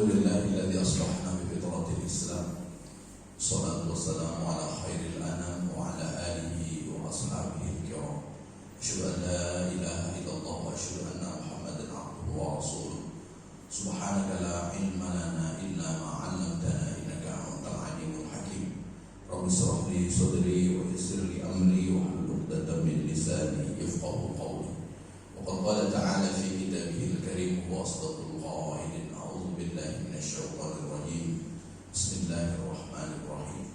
Alhamdulillahilladzi aslahna bi fitratil Islam. Shalatu wassalamu ala khairil anam wa ala alihi wa ashabihi al-kiram. Asyhadu an la ilaha illallah wa asyhadu anna Muhammadan abduhu wa rasuluh. Subhanaka la ilma lana illa ma 'allamtana innaka antal alimul hakim. Rabbi shrah li sadri wa yassir li amri wa hlul 'uqdatam min lisani yafqahu qawli. Wa qad qala ta'ala fi kitabihil karim wa asdaqul qailin. A'udzu billahi minasyaitonir rajim. Bismillahirrahmanirrahim.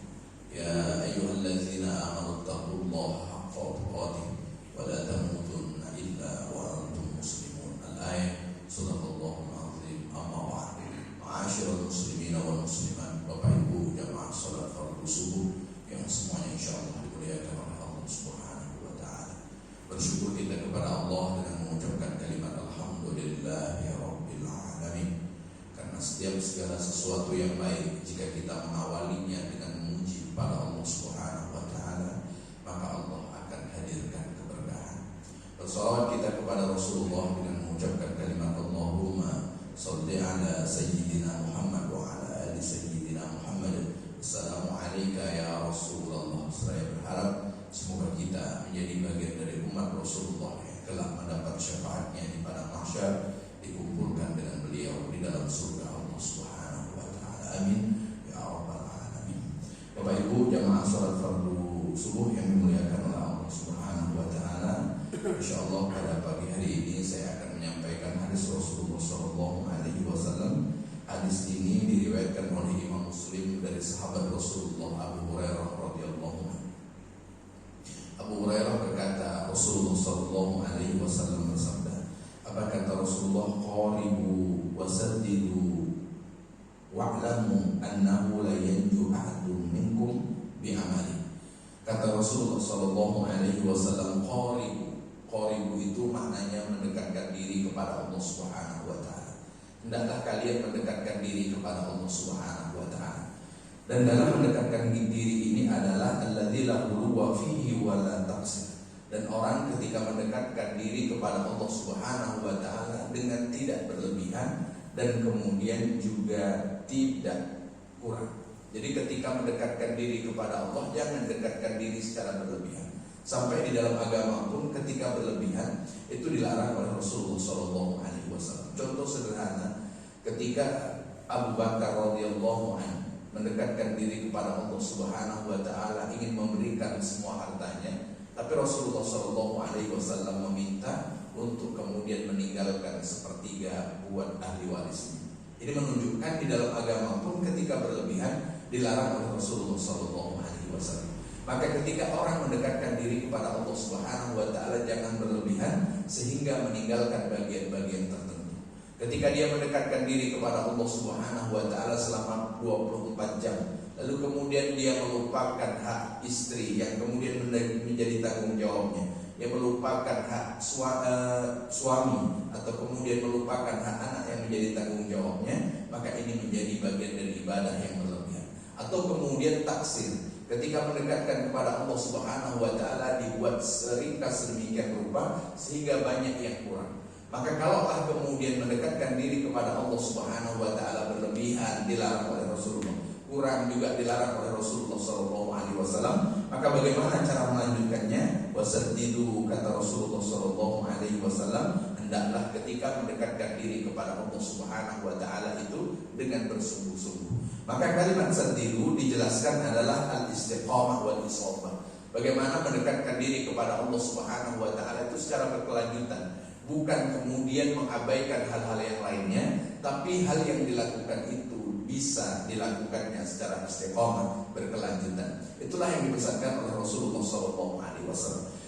Ya ayyuhalladzina amanu taqullaha haqqa tuqatih wa la tamutunna illa wa antum muslimun. Al-ayat. Shadaqallahul azim. Amma ba'd. Ma'asyiral muslimina wal muslimat, Bapak Ibu jamaah salat fardu subuh yang semuanya insyaallah dimuliakan oleh Allah Subhanahu wa taala. Bersyukur kita kepada Allah dengan mengucapkan kalimat alhamdulillahirabbil alamin. Karena setiap segala sesuatu yang baik jika kita mengawalinya dengan memuji kepada Allah Subhanahu wa taala, maka Allah akan hadirkan keberkahan. Bersalawat kita kepada Rasulullah dengan mengucapkan kalimat Allahumma shalli ala sayyidina Muhammad wa ala ali sayyidina Muhammad. Assalamu alayka ya Rasulullah. Saya berharap semoga kita menjadi bagian dari umat Rasulullah yang kelak mendapat syafaatnya di padang mahsyar, dikumpulkan dengan beliau di dalam surga Allah Subhanahu wa taala. Amin ya rabbal alamin. Bapak Ibu jamaah salat fardu subuh yang dimuliakan oleh Allah Subhanahu wa taala. Insyaallah pada pagi hari ini saya akan menyampaikan hadis Rasulullah sallallahu alaihi wasallam. Hadis ini diriwayatkan oleh Imam Muslim dari sahabat Rasulullah Abu Hurairah radhiyallahu anhu. Abu Hurairah berkata, Rasulullah sallallahu alaihi wasallam bersabda, apa kata Rasulullah? Qaribu wasaddidu wa'lamu annahu la yanju ahadun minkum bi'amali. Kata Rasulullah sallallahu alaihi wasallam, qaribu itu maknanya mendekatkan diri kepada Allah Subhanahu wa taala. Hendaklah kalian mendekatkan diri kepada Allah Subhanahu wa taala. Dan dalam mendekatkan diri ini adalah alladzi lahu wa fihi wa la taqsir. Dan orang ketika mendekatkan diri kepada Allah Subhanahu wa taala dengan tidak berlebihan dan kemudian juga tidak kurang. Jadi ketika mendekatkan diri kepada Allah, jangan dekatkan diri secara berlebihan. Sampai di dalam agama pun ketika berlebihan itu dilarang oleh Rasulullah sallallahu alaihi wasallam. Contoh sederhana, ketika Abu Bakar radhiyallahu anhu mendekatkan diri kepada Allah Subhanahu wa taala, ingin memberikan semua hartanya, tapi Rasulullah sallallahu alaihi wasallam meminta untuk kemudian meninggalkan sepertiga buat ahli warisnya. Ini menunjukkan di dalam agama pun ketika berlebihan dilarang oleh Rasulullah sallallahu alaihi wasallam. Maka ketika orang mendekatkan diri kepada Allah Subhanahu wa taala, jangan berlebihan sehingga meninggalkan bagian-bagian tertentu. Ketika dia mendekatkan diri kepada Allah Subhanahu wa taala selama 24 jam, lalu kemudian dia melupakan hak istri yang kemudian menjadi tanggung jawabnya, dia melupakan hak suami atau kemudian melupakan hak anak yang menjadi tanggung jawabnya, maka ini menjadi bagian dari ibadah yang berlebihan. Atau kemudian taksir, ketika mendekatkan kepada Allah Subhanahu wa taala dibuat seringkas sedemikian rupa sehingga banyak yang kurang. Maka kalaulah kemudian mendekatkan diri kepada Allah Subhanahu wa taala berlebihan, dilarang oleh Rasulullah, kurang juga dilarang oleh Rasulullah sallallahu alaihi wasallam, maka bagaimana cara melanjutkannya? Wasaddidu, kata Rasulullah sallallahu alaihi wasallam, hendaklah ketika mendekatkan diri kepada Allah Subhanahu wa taala itu dengan bersungguh-sungguh. Maka kalimat saddidu dijelaskan adalah al-istiqamah wal isabah. Bagaimana mendekatkan diri kepada Allah Subhanahu wa taala itu secara berkelanjutan, bukan kemudian mengabaikan hal-hal yang lainnya, tapi hal yang dilakukan itu bisa dilakukannya secara istiqamah, berkelanjutan. Itulah yang dipesankan oleh Rasulullah SAW.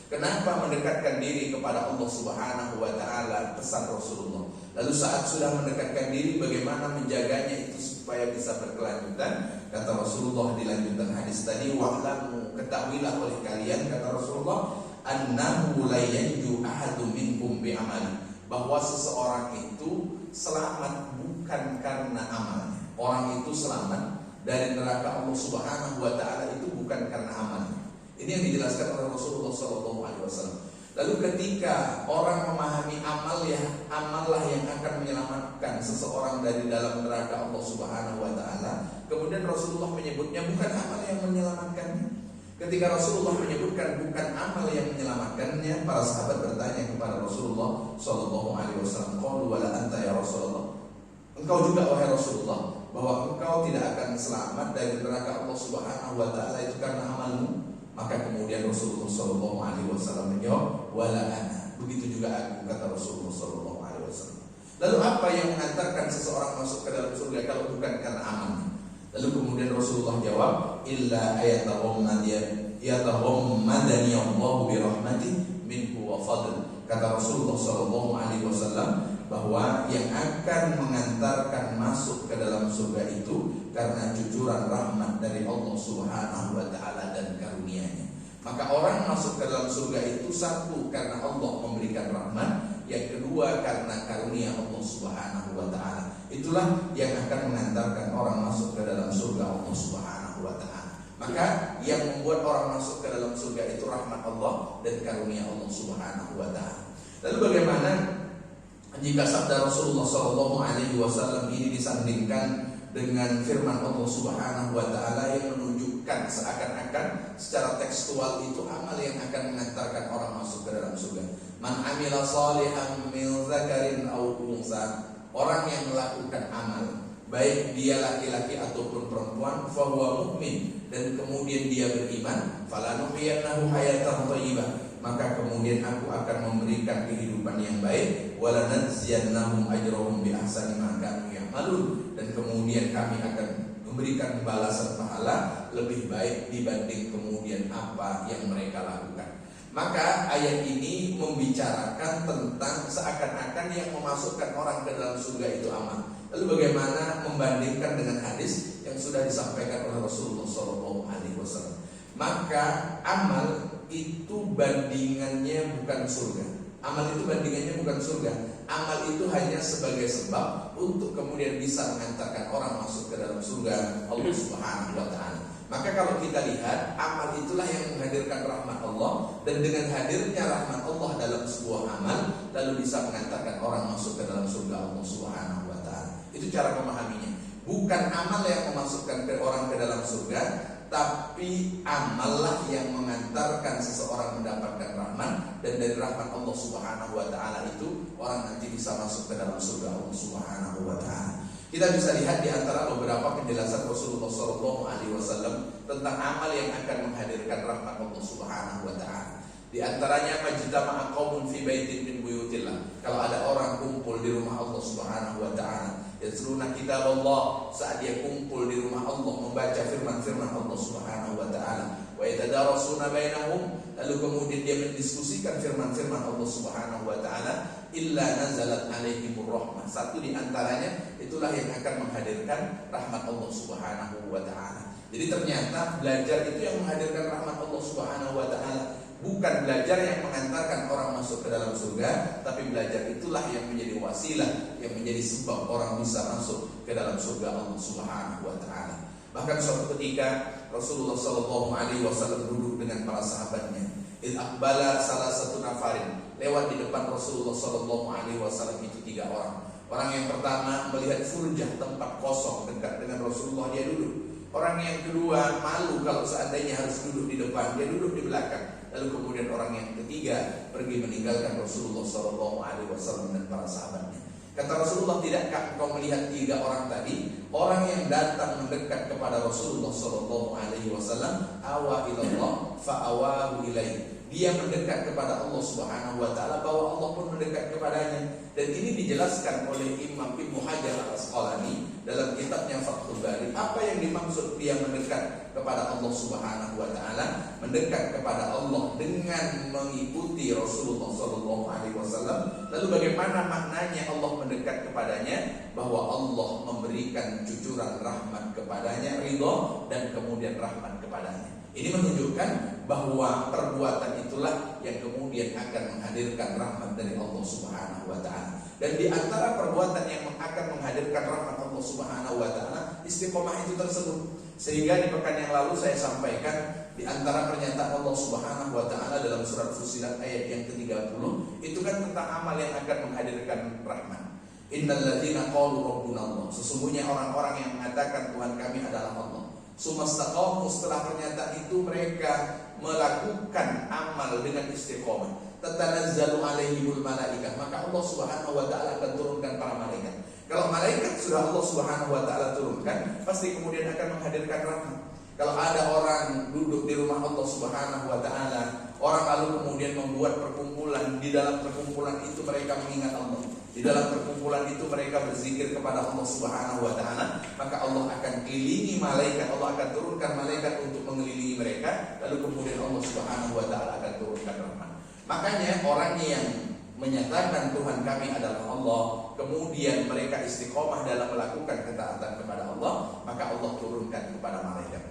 Kenapa mendekatkan diri kepada Allah Subhanahu wa taala? Pesan Rasulullah. Lalu saat sudah mendekatkan diri, bagaimana menjaganya itu supaya bisa berkelanjutan? Kata Rasulullah di lanjutan hadis tadi, wa'lamu, ketahuilah oleh kalian, kata Rasulullah, annahu la yanju ahadun minkum bi'amali, bahwa seseorang itu selamat bukan karena amalnya. Orang itu selamat dari neraka Allah Subhanahu wa taala itu bukan karena amalnya. Ini yang dijelaskan oleh Rasulullah sallallahu alaihi wasallam. Lalu ketika orang memahami amal amallah yang akan menyelamatkan seseorang dari dalam neraka Allah Subhanahu wa taala, kemudian Rasulullah menyebutnya bukan amal yang menyelamatkannya. Ketika Rasulullah menyebutkan bukan amal yang menyelamatkannya, para sahabat bertanya kepada Rasulullah sallallahu alaihi wasallam, "Qalu wala anta ya Rasulullah?" Engkau juga wahai Rasulullah, bahwa engkau tidak akan selamat dari neraka Allah Subhanahu wa taala itu karena amalmu? Maka kemudian Rasulullah sallallahu alaihi wasallam menjawab, "Wala ana." Begitu juga aku, kata Rasulullah sallallahu alaihi wasallam. Lalu apa yang mengantarkan seseorang masuk ke dalam surga kalau bukan karena amalnya? Lalu kemudian Rasulullah jawab, "Illa yataghammadani Allahu bi rahmati minhu wa fadl." Kata Rasulullah sallallahu alaihi wasallam bahwa yang akan mengantarkan masuk ke dalam surga itu karena jujuran rahmat dari Allah Subhanahu wa taala dan karunia-Nya. Maka orang masuk ke dalam surga itu satu karena Allah memberikan rahmat, yang kedua karena karunia Allah Subhanahu wa taala. Itulah yang akan mengantarkan orang masuk ke dalam surga Allah Subhanahu wa taala. Maka yang membuat orang masuk ke dalam surga itu rahmat Allah dan karunia Allah Subhanahu wa taala. Lalu bagaimana jika sabda Rasulullah sallallahu alaihi wasallam ini disandingkan dengan firman Allah Subhanahu wa taala yang menunjukkan seakan-akan secara tekstual itu amal yang akan mengantarkan orang masuk ke dalam surga. Man amila shalihan min dzakarin aw unsa, orang yang melakukan amal baik dia laki-laki ataupun perempuan, fahuwa mu'min, dan kemudian dia beriman, falanuhyiyannahu hayatan thayyibah, maka kemudian aku akan memberikan kehidupan yang baik, walanajziyannahum ajrahum bi ahsani ma kanu ya'malun, dan kemudian kami akan memberikan balasan pahala lebih baik dibanding kemudian apa yang mereka lakukan. Maka ayat ini membicarakan tentang seakan-akan yang memasukkan orang ke dalam surga itu amal. Lalu bagaimana membandingkan dengan hadis yang sudah disampaikan oleh Rasulullah SAW? Maka amal itu bandingannya bukan surga. Amal itu bandingannya bukan surga. Amal itu hanya sebagai sebab untuk kemudian bisa mengantarkan orang masuk ke dalam surga Allah Subhanahu wa taala. Maka kalau kita lihat, amal itulah yang menghadirkan rahmat Allah, dan dengan hadirnya rahmat Allah dalam sebuah amal lalu bisa mengantarkan orang masuk ke dalam surga Allah Subhanahu wa taala. Itu cara memahaminya. Bukan amal yang memasukkan orang ke dalam surga, tapi amallah yang mengantarkan seseorang mendapatkan rahmat, dan dari rahmat Allah Subhanahu wa taala itu orang nanti bisa masuk ke dalam surga Allah Subhanahu wa taala. Kita bisa lihat di antara beberapa penjelasan Rasulullah SAW tentang amal yang akan menghadirkan rahmat Allah Subhanahu wa taala. Di antaranya majtama'a qaumun fi baitin min buyutillah. Kalau ada orang kumpul di rumah Allah Subhanahu wa taala, yatluna kitab Allah, saat dia kumpul di rumah Allah membaca firman-firman Allah Subhanahu wa taala, wa yatadarasuna bainahum, lalu kemudian dia mendiskusikan firman-firman Allah Subhanahu wa taala, illa nazalat alaihimur rahmah. Satu di antaranya itulah yang akan menghadirkan rahmat Allah Subhanahu wa taala. Jadi ternyata belajar itu yang menghadirkan rahmat Allah Subhanahu wa taala. Bukan belajar yang mengantarkan orang masuk ke dalam surga, tapi belajar itulah yang menjadi wasilah, yang menjadi sebab orang bisa masuk ke dalam surga Allah Subhanahu wa taala. Bahkan suatu ketika Rasulullah sallallahu alaihi wasallam duduk dengan para sahabatnya. Id aqbala salah satu nafarin, lewat di depan Rasulullah sallallahu alaihi wasallam itu 3 orang. Orang yang pertama melihat furjah, tempat kosong dekat dengan Rasulullah, dia duduk. Orang yang kedua malu kalau seandainya harus duduk di depan, dia duduk di belakang. Lalu kemudian orang yang ketiga pergi meninggalkan Rasulullah SAW dan para sahabatnya. Kata Rasulullah, tidakkah engkau melihat 3 orang tadi? Orang yang datang mendekat kepada Rasulullah SAW, awa ilallah fa'awahu ilaih. Dia mendekat kepada Allah Subhanahu wa taala, bahwa Allah pun mendekat kepadanya. Dan ini dijelaskan oleh Imam Ibnu Hajar Al-Asqalani dalam kitabnya Fathul Bari. Apa yang dimaksud dia mendekat kepada Allah Subhanahu wa taala? Mendekat kepada Allah dengan mengikuti Rasulullah sallallahu alaihi wasallam. Lalu bagaimana maknanya Allah mendekat kepadanya? Bahwa Allah memberikan cucuran rahmat kepadanya, ridha, dan kemudian rahmat kepadanya. Ini menunjukkan bahwa perbuatan itulah yang kemudian akan menghadirkan rahmat dari Allah Subhanahu wa taala. Dan di antara perbuatan yang akan menghadirkan rahmat Allah Subhanahu wa taala, istiqomah itu tersebut. Sehingga di pekan yang lalu saya sampaikan di antara pernyataan Allah Subhanahu wa taala dalam surat Fussilat ayat yang ke-13, 30 itu kan tentang amal yang akan menghadirkan rahmat. Innal ladzina qalu rabbuna Allah, sesungguhnya orang-orang yang mengatakan Tuhan kami adalah Allah. Sumastaqamu, setelah pernyataan itu mereka melakukan amal dengan istiqomah. Tatanazzalu alaihimul malaikah, maka Allah Subhanahu wa taala akan turunkan para malaikat. Kalau malaikat sudah Allah Subhanahu wa taala turunkan, pasti kemudian akan menghadirkan rahmat. Kalau ada orang duduk di rumah Allah Subhanahu wa taala, orang lalu kemudian membuat perkumpulan, di dalam perkumpulan itu mereka mengingat Allah. Di dalam perkumpulan itu mereka berzikir kepada Allah Subhanahu wa taala, maka Allah akan kelilingi malaikat, Allah akan turunkan malaikat untuk mengelilingi mereka, lalu kemudian Allah Subhanahu wa taala akan turunkan rahmat. Makanya orang yang menyatakan Tuhan kami adalah Allah, kemudian mereka istiqomah dalam melakukan ketaatan kepada Allah, maka Allah turunkan kepada malaikat.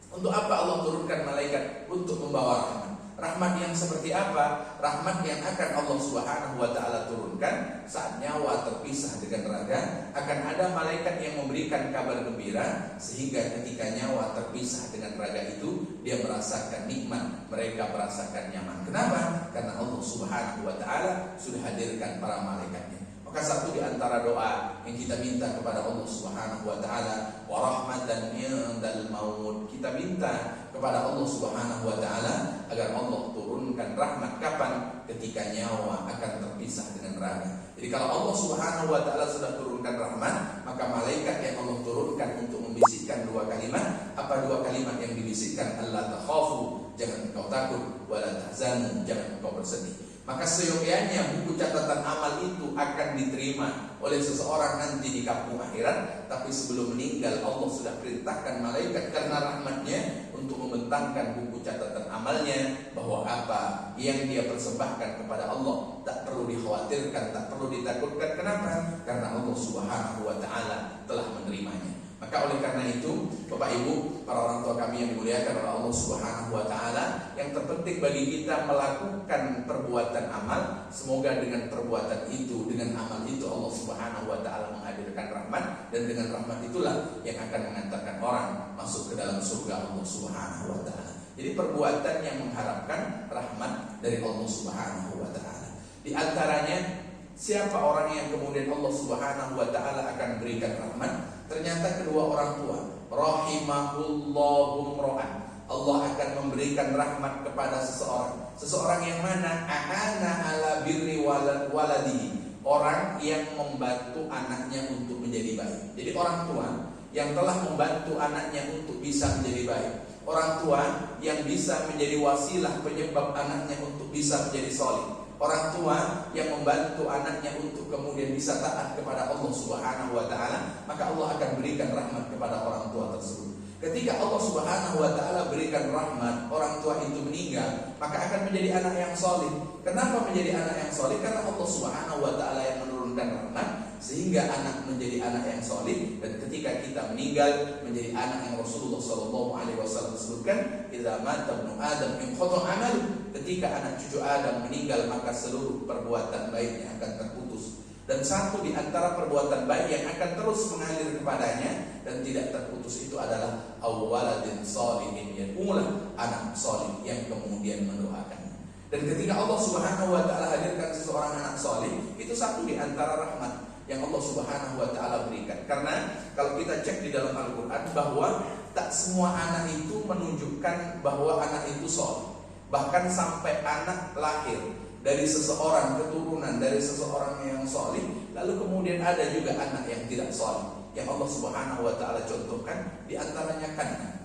Untuk apa Allah turunkan malaikat? Untuk membawa rahmat. Rahmat yang seperti apa? Rahmat yang akan Allah Subhanahu wa taala turunkan saat nyawa terpisah dengan raga. Akan ada malaikat yang memberikan kabar gembira, sehingga ketika nyawa terpisah dengan raga itu dia merasakan nikmat, mereka merasakan nyaman. Kenapa? Karena Allah Subhanahu wa taala sudah hadirkan para malaikatnya. Maka satu di antara doa yang kita minta kepada Allah Subhanahu wa taala, wa rahmatan indal maut, kita minta kepada Allah Subhanahu wa taala agar Allah turunkan rahmat kapan? Ketika nyawa akan terpisah dengan raga. Jadi kalau Allah Subhanahu wa taala sudah turunkan rahmat, maka malaikat yang Allah turunkan untuk membisikkan dua kalimat. Apa dua kalimat yang dibisikkan? Allah takhafu, jangan engkau takut, wala tahzanu, jangan engkau bersedih. Maka seyogyanya buku catatan amal itu akan diterima oleh seseorang nanti di kampung akhirat. Tapi sebelum meninggal Allah sudah perintahkan malaikat karena rahmatnya untuk membentangkan buku catatan amalnya, bahwa apa yang dia persembahkan kepada Allah tak perlu dikhawatirkan, tak perlu ditakutkan. Kenapa? Karena Allah Subhanahu wa taala telah menerimanya. Maka oleh karena itu, Bapak Ibu, para orang tua kami yang dimuliakan oleh Allah Subhanahu wa taala, yang terpenting bagi kita melakukan perbuatan amal. Semoga dengan perbuatan itu, dengan amal itu, Allah Subhanahu wa taala menghadirkan rahmat, dan dengan rahmat itulah yang akan mengantarkan orang masuk ke dalam surga Allah Subhanahu wa taala. Jadi perbuatan yang mengharapkan rahmat dari Allah Subhanahu wa taala. Di antaranya, siapa orang yang kemudian Allah Subhanahu wa taala akan berikan rahmat? Ternyata kedua orang tua. Rahimahullahu mro'an, Allah akan memberikan rahmat kepada seseorang. Seseorang yang mana? Ahana ala birri waladihi, orang yang membantu anaknya untuk menjadi baik. Jadi orang tua yang telah membantu anaknya untuk bisa menjadi baik. Orang tua yang bisa menjadi wasilah penyebab anaknya untuk bisa menjadi soleh. Orang tua yang membantu anaknya untuk kemudian bisa taat kepada Allah Subhanahu wa taala, maka Allah akan berikan rahmat kepada orang tua tersebut. Ketika Allah Subhanahu wa taala berikan rahmat, orang tua itu meninggal, maka akan menjadi anak yang soleh. Kenapa menjadi anak yang soleh? Karena Allah Subhanahu wa taala yang menurunkan rahmat, sehingga anak menjadi anak yang soleh. Dan ketika kita meninggal, menjadi anak yang Rasulullah SAW sebutkan, idza mata ibnu Adam inqata amalu, ketika anak cucu Adam meninggal, maka seluruh perbuatan baiknya akan terputus. Dan satu di antara perbuatan baik yang akan terus mengalir kepadanya dan tidak terputus itu adalah awwaladin sholihin yad'ulah, anak soleh yang kemudian mendoakannya. Dan ketika Allah Subhanahu wa taala hadirkan seseorang anak soleh, itu satu di antara rahmat yang Allah Subhanahu wa taala berikan. Karena kalau kita cek di dalam Al-Qur'an, bahwa tak semua anak itu menunjukkan bahwa anak itu soleh. Bahkan sampai anak lahir dari seseorang, keturunan dari seseorang yang soleh, lalu kemudian ada juga anak yang tidak soleh, yang Allah Subhanahu wa taala contohkan, di antaranya Kanan.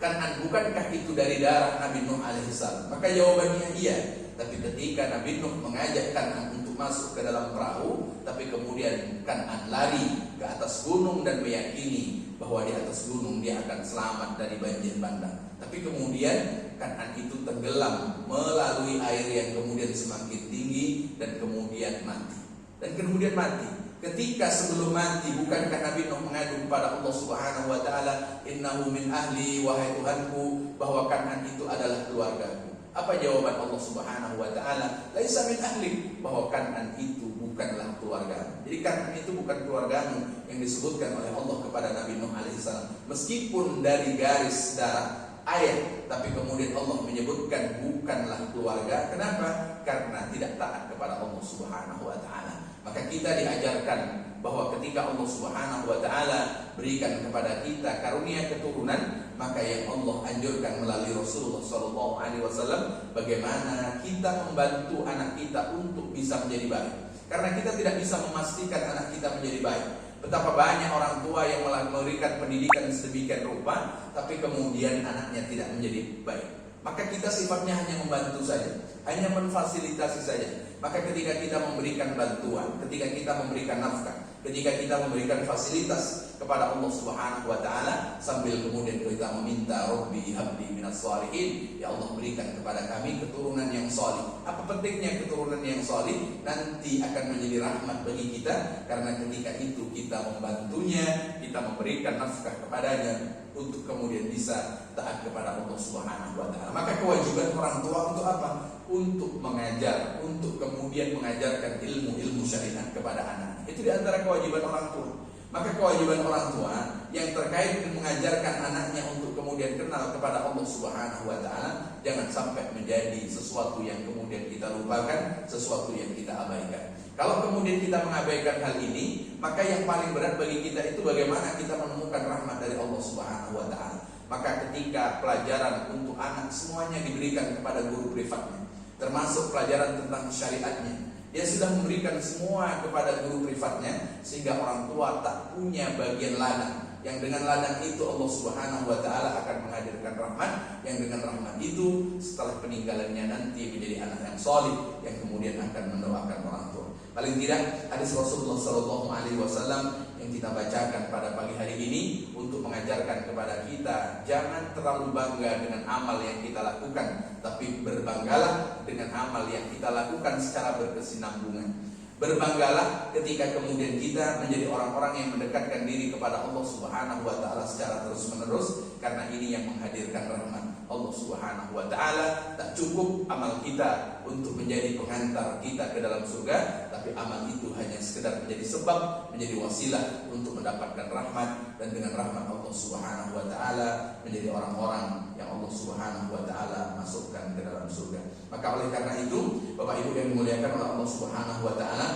Kanan, bukankah itu dari darah Nabi Nuh alaihissalam? Maka jawabannya iya. Tapi ketika Nabi Nuh mengajak Kanan untuk masuk ke dalam perahu, tapi kemudian Kanan lari ke atas gunung dan meyakini bahwa di atas gunung dia akan selamat dari banjir bandang. Tapi kemudian Kanan itu tenggelam melalui air yang kemudian semakin tinggi dan kemudian mati. Dan kemudian mati. Ketika sebelum mati, bukankah Nabi Nuh mengadu kepada Allah Subhanahu wa taala, innahu min ahli, wahai Tuhanku, bahwa Kanan itu adalah keluargaku. Apa jawaban Allah Subhanahu wa taala? Laisa min ahli, bahwa Kanan itu bukanlah keluargamu. Jadi Kanan itu bukan keluargamu yang disebutkan oleh Allah kepada Nabi Nuh alaihissalam. Meskipun dari garis darah ayah, tapi kemudian Allah menyebutkan bukanlah keluarga. Kenapa? Karena tidak taat kepada Allah Subhanahu wa taala. Maka kita diajarkan bahwa ketika Allah Subhanahu wa taala berikan kepada kita karunia keturunan, maka yang Allah anjurkan melalui Rasulullah sallallahu alaihi wasallam bagaimana kita membantu anak kita untuk bisa menjadi baik. Karena kita tidak bisa memastikan anak kita menjadi baik. Betapa banyak orang tua yang memberikan pendidikan sedemikian rupa, tapi kemudian anaknya tidak menjadi baik. Maka kita sifatnya hanya membantu saja, hanya memfasilitasi saja. Maka ketika kita memberikan bantuan, ketika kita memberikan nafkah, ketika kita memberikan fasilitas kepada Allah Subhanahu wa taala, sambil kemudian kita meminta Rabbi habli minas shalihin, ya Allah berikan kepada kami keturunan yang salih. Apa pentingnya keturunan yang salih? Nanti akan menjadi rahmat bagi kita, karena ketika itu kita membantunya, kita memberikan nafkah kepadanya untuk kemudian bisa taat kepada Allah Subhanahu wa taala. Maka kewajiban orang tua untuk apa? Untuk mengajar, untuk kemudian mengajarkan ilmu-ilmu syariat kepada anak. Itu di antara kewajiban orang tua. Maka kewajiban orang tua yang terkait dengan mengajarkan anaknya untuk kemudian kenal kepada Allah Subhanahu wa taala, jangan sampai menjadi sesuatu yang kemudian kita lupakan, sesuatu yang kita abaikan. Kalau kemudian kita mengabaikan hal ini, maka yang paling berat bagi kita itu bagaimana kita menemukan rahmat dari Allah Subhanahu wa taala. Maka ketika pelajaran untuk anak semuanya diberikan kepada guru privatnya, termasuk pelajaran tentang syariatnya, dia sudah memberikan semua kepada guru privatnya, sehingga orang tua tak punya bagian ladang. Yang dengan ladang itu Allah Subhanahu wa taala akan menghadirkan rahmat, yang dengan rahmat itu setelah peninggalannya nanti menjadi anak yang salih, yang kemudian akan mendoakan orang tua. Paling tidak hadis Rasulullah sallallahu alaihi wasallam yang kita bacakan pada pagi hari ini untuk mengajarkan kepada kita, jangan terlalu bangga dengan amal yang kita lakukan, tapi berbanggalah dengan amal yang kita lakukan secara berkesinambungan. Berbanggalah ketika kemudian kita menjadi orang-orang yang mendekatkan diri kepada Allah Subhanahu wa taala secara terus-menerus, karena ini yang menghadirkan rahmat Allah Subhanahu wa taala. Tak cukup amal kita untuk menjadi pengantar kita ke dalam surga, tapi amal itu hanya sekedar menjadi sebab, menjadi wasilah untuk mendapatkan rahmat, dan dengan rahmat Allah Subhanahu wa taala menjadi orang-orang yang Allah Subhanahu wa taala masukkan ke dalam surga. Maka oleh karena itu, Bapak Ibu yang dimuliakan oleh Allah Subhanahu wa taala,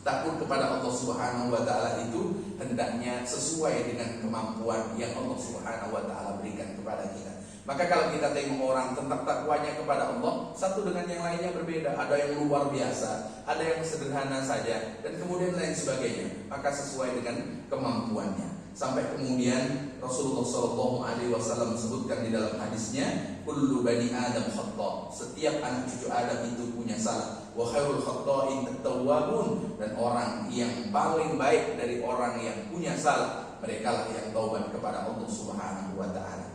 takut kepada Allah Subhanahu wa taala itu hendaknya sesuai dengan kemampuan yang Allah Subhanahu wa taala berikan kepada kita. Maka kalau kita tengok orang tentang takwanya kepada Allah, satu dengan yang lainnya berbeda. Ada yang luar biasa, ada yang sederhana saja, dan kemudian lain sebagainya. Maka sesuai dengan kemampuannya. Sampai kemudian Rasulullah SAW sebutkan di dalam hadisnya, kullu bani Adam khata', setiap anak cucu Adam itu punya salah. Wa khairul khata'in at-tawwabun, dan orang yang paling baik dari orang yang punya salah, mereka lah yang taubat kepada Allah Subhanahu wa taala.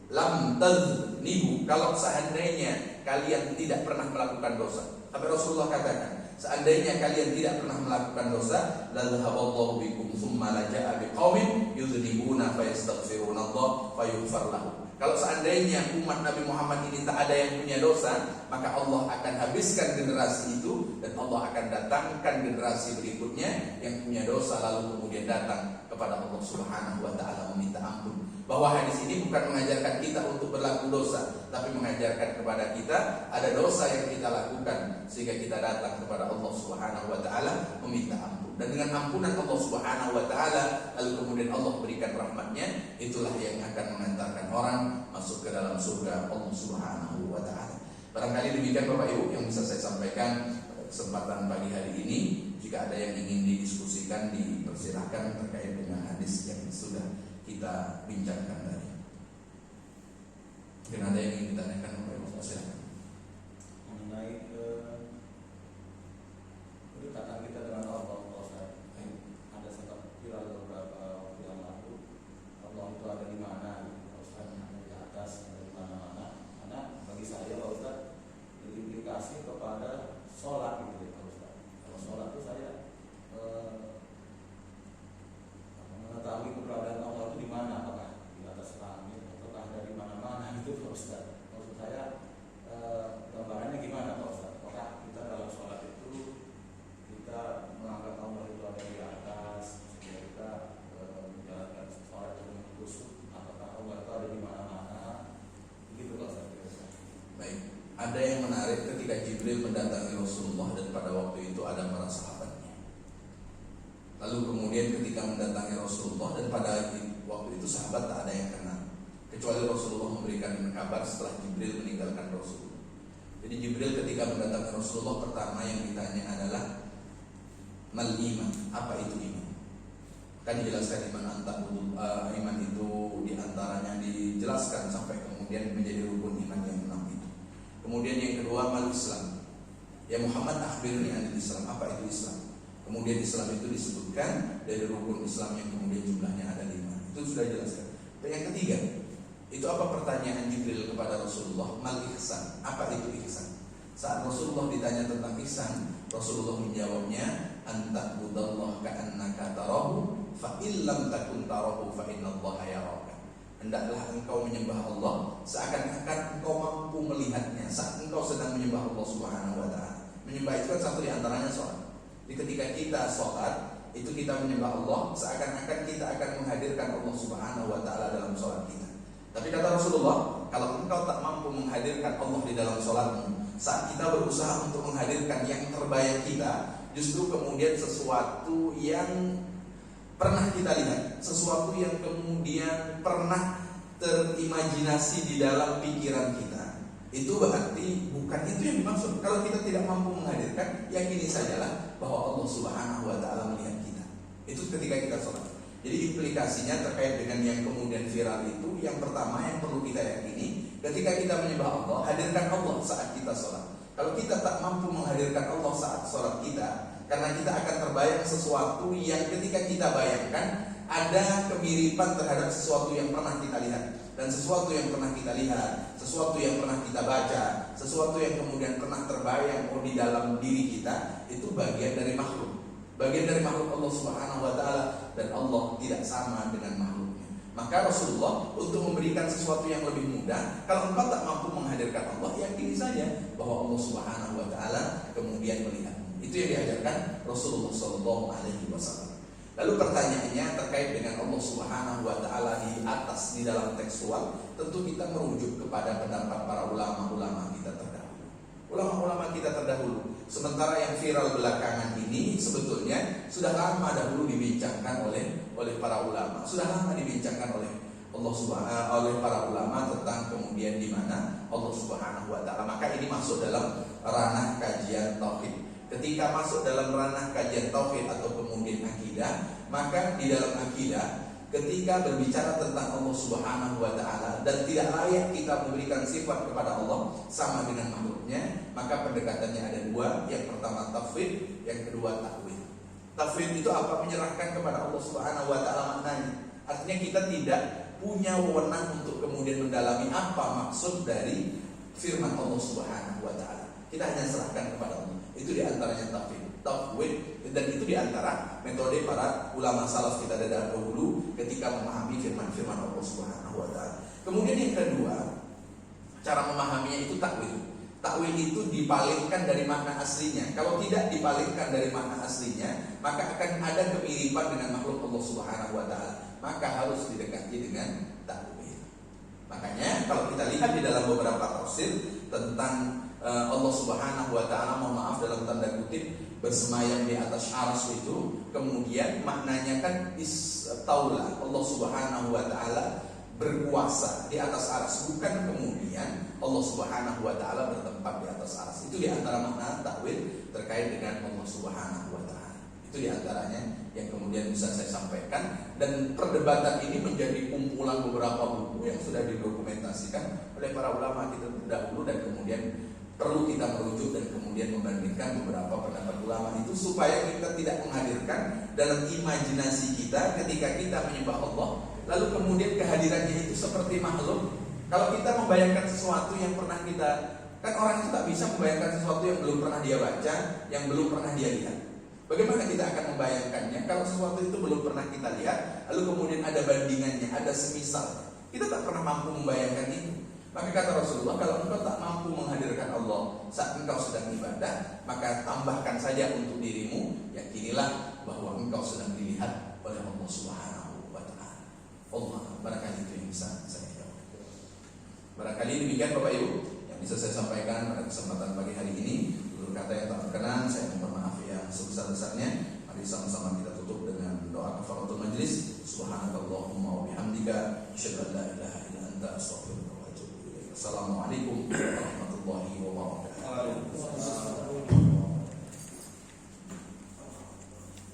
Lam tadhnibu, kalau seandainya kalian tidak pernah melakukan dosa. Tapi Rasulullah katakan, seandainya kalian tidak pernah melakukan dosa, la dhahaballahu bikum tsumma la jaa biqaumin yudhnibuna fayastaghfirunallah fayaghfir lahum. Kalau seandainya umat Nabi Muhammad ini tak ada yang punya dosa, maka Allah akan habiskan generasi itu, dan Allah akan datangkan generasi berikutnya yang punya dosa, lalu kemudian datang kepada Allah Subhanahu wa taala meminta ampun. Bahwa hadis ini bukan mengajarkan kita untuk berlaku dosa, tapi mengajarkan kepada kita ada dosa yang kita lakukan, sehingga kita datang kepada Allah Subhanahu wa taala meminta ampun. Dan dengan ampunan Allah Subhanahu wa taala, lalu kemudian Allah berikan rahmatnya, itulah yang akan mengantarkan orang masuk ke dalam surga Allah Subhanahu wa taala. Barangkali demikian Bapak Ibu yang bisa saya sampaikan pada kesempatan pagi hari ini. Jika ada yang ingin didiskusikan, dipersilahkan terkait dengan hadis yang sudah kita bincangkan tadi. Mungkin ada yang ingin ditanyakan Bapak Ibu, silakan. Mengenai kedekatan kita dengan Allah, ada sempat viral beberapa waktu yang lalu. Allah itu ada di mana? Ustaz, ada di atas, ada di mana-mana. Karena bagi saya Pak Ustaz, berimplikasi kepada sholat gitu ya Pak Ustaz. Kalau sholat itu saya mengetahui keberadaan Allah itu di mana, apakah di atas langit ataukah ada di mana-mana gitu Pak Ustaz. Maksud saya menarik ketika Jibril mendatangi Rasulullah dan pada waktu itu ada para sahabatnya. Lalu kemudian ketika mendatangi Rasulullah dan pada waktu itu sahabat tak ada yang kenal kecuali Rasulullah memberikan kabar setelah Jibril meninggalkan Rasulullah. Jadi Jibril ketika mendatangi Rasulullah pertama yang ditanya adalah mal iman, apa itu iman? Kan dijelaskan iman itu diantaranya dijelaskan sampai kemudian menjadi rukun iman yang 6 itu. Kemudian yang kedua mal Islam. Ya Muhammad akhbirni anil Islam, apa itu Islam? Kemudian Islam itu disebutkan dari rukun Islam yang kemudian jumlahnya ada 5. Itu sudah dijelaskan. Dan yang ketiga, itu apa pertanyaan Jibril kepada Rasulullah? Mal ihsan, apa itu ihsan? Saat Rasulullah ditanya tentang ihsan, Rasulullah menjawabnya, anta budallah ka'annaka tarahu fa illam takun tarahu fa innallaha yaraka. Hendaklah engkau menyembah Allah seakan-akan engkau mampu melihatnya saat engkau sedang menyembah Allah Subhanahu wa taala. Menyembah itu kan satu di antaranya salat. Jadi ketika kita salat, itu kita menyembah Allah seakan-akan kita akan menghadirkan Allah Subhanahu wa taala dalam salat kita. Tapi kata Rasulullah, kalau engkau tak mampu menghadirkan Allah di dalam salatmu, saat kita berusaha untuk menghadirkan yang terbaik kita, justru kemudian sesuatu yang pernah kita lihat, sesuatu yang kemudian pernah terimajinasi di dalam pikiran kita, itu berarti bukan itu yang dimaksud. Kalau kita tidak mampu menghadirkan, yakini sajalah bahwa Allah Subhanahu wa taala melihat kita. Itu ketika kita sholat. Jadi implikasinya terkait dengan yang kemudian viral itu, yang pertama yang perlu kita yakini, ketika kita menyembah Allah, hadirkan Allah saat kita sholat. Kalau kita tak mampu menghadirkan Allah saat sholat kita, karena kita akan terbayang sesuatu yang ketika kita bayangkan ada kemiripan terhadap sesuatu yang pernah kita lihat. Dan sesuatu yang pernah kita lihat, sesuatu yang pernah kita baca, sesuatu yang kemudian pernah terbayang di dalam diri kita, itu bagian dari makhluk. Bagian dari makhluk Allah Subhanahu wa taala, dan Allah tidak sama dengan makhluknya. Maka Rasulullah untuk memberikan sesuatu yang lebih mudah, kalau engkau tak mampu menghadirkan Allah, yakini saja bahwa Allah Subhanahu wa taala kemudian melihat. Itu yang diajarkan Rasulullah sallallahu alaihi wasallam. Lalu pertanyaannya terkait dengan Allah Subhanahu wa taala di atas di dalam tekstual, tentu kita merujuk kepada pendapat para ulama-ulama kita terdahulu. Ulama-ulama kita terdahulu. Sementara yang viral belakangan ini sebetulnya sudah lama dahulu dibincangkan oleh para ulama. Sudah lama dibincangkan oleh para ulama tentang kemudian di mana Allah Subhanahu wa taala. Maka ini masuk dalam ranah kajian tauhid. Ketika masuk dalam ranah kajian tauhid atau kemudian akidah, maka di dalam akidah ketika berbicara tentang Allah Subhanahu wa taala dan tidak layak kita memberikan sifat kepada Allah sama dengan makhluknya, maka pendekatannya ada dua. Yang pertama tafwid, yang kedua takwil. Tafwid itu apa? Menyerahkan kepada Allah Subhanahu wa taala maknanya. Artinya kita tidak punya wewenang untuk kemudian mendalami apa maksud dari firman Allah Subhanahu wa taala. Kita hanya serahkan kepada Allah. Itu diantaranya tafwid, dan itu diantara metode para ulama salaf kita dari dahulu ketika memahami firman-firman Allah Subhanahu wa taala. Kemudian yang kedua, cara memahaminya itu takwil. Takwil itu dipalingkan dari makna aslinya. Kalau tidak dipalingkan dari makna aslinya, maka akan ada kemiripan dengan makhluk Allah Subhanahu wa taala. Maka harus didekati dengan takwil. Makanya kalau kita lihat di dalam beberapa tafsir tentang Allah Subhanahu wa taala, mohon maaf dalam tanda kutip, bersemayam di atas arsy itu, kemudian maknanya kan istaula, Allah Subhanahu wa taala berkuasa di atas arsy, bukan kemudian Allah Subhanahu wa taala bertempat di atas arsy. Itu di antara makna takwil terkait dengan Allah Subhanahu wa taala. Itu di antaranya yang kemudian bisa saya sampaikan, dan perdebatan ini menjadi kumpulan beberapa buku yang sudah didokumentasikan oleh para ulama kita terdahulu, dan kemudian perlu kita merujuk dan kemudian membandingkan beberapa pendapat ulama itu supaya kita tidak menghadirkan dalam imajinasi kita ketika kita menyembah Allah, lalu kemudian kehadirannya itu seperti makhluk. Kalau kita membayangkan sesuatu yang pernah kita, kan orang itu tak bisa membayangkan sesuatu yang belum pernah dia baca, yang belum pernah dia lihat. Bagaimana kita akan membayangkannya kalau sesuatu itu belum pernah kita lihat, lalu kemudian ada bandingannya, ada semisal. Kita tak pernah mampu membayangkan itu. Maka kata Rasulullah, kalau engkau tak mampu menghadirkan Allah saat engkau sedang ibadah, maka tambahkan saja untuk dirimu, yakinilah bahwa engkau sedang dilihat oleh Allah Subhanahu wa taala. Allah, barangkali itu yang bisa saya jawab. Barangkali demikian Bapak Ibu yang bisa saya sampaikan pada kesempatan pagi hari ini. Tutur kata yang tak berkenan saya mohon maaf yang sebesar-besarnya. Mari sama-sama kita tutup dengan doa kafaratul majlis. Subhanakallahumma wa bihamdika asyhadu an la ilaha illa anta astaghfiruka wa atubu ilaik. Assalamualaikum warahmatullahi wabarakatuh.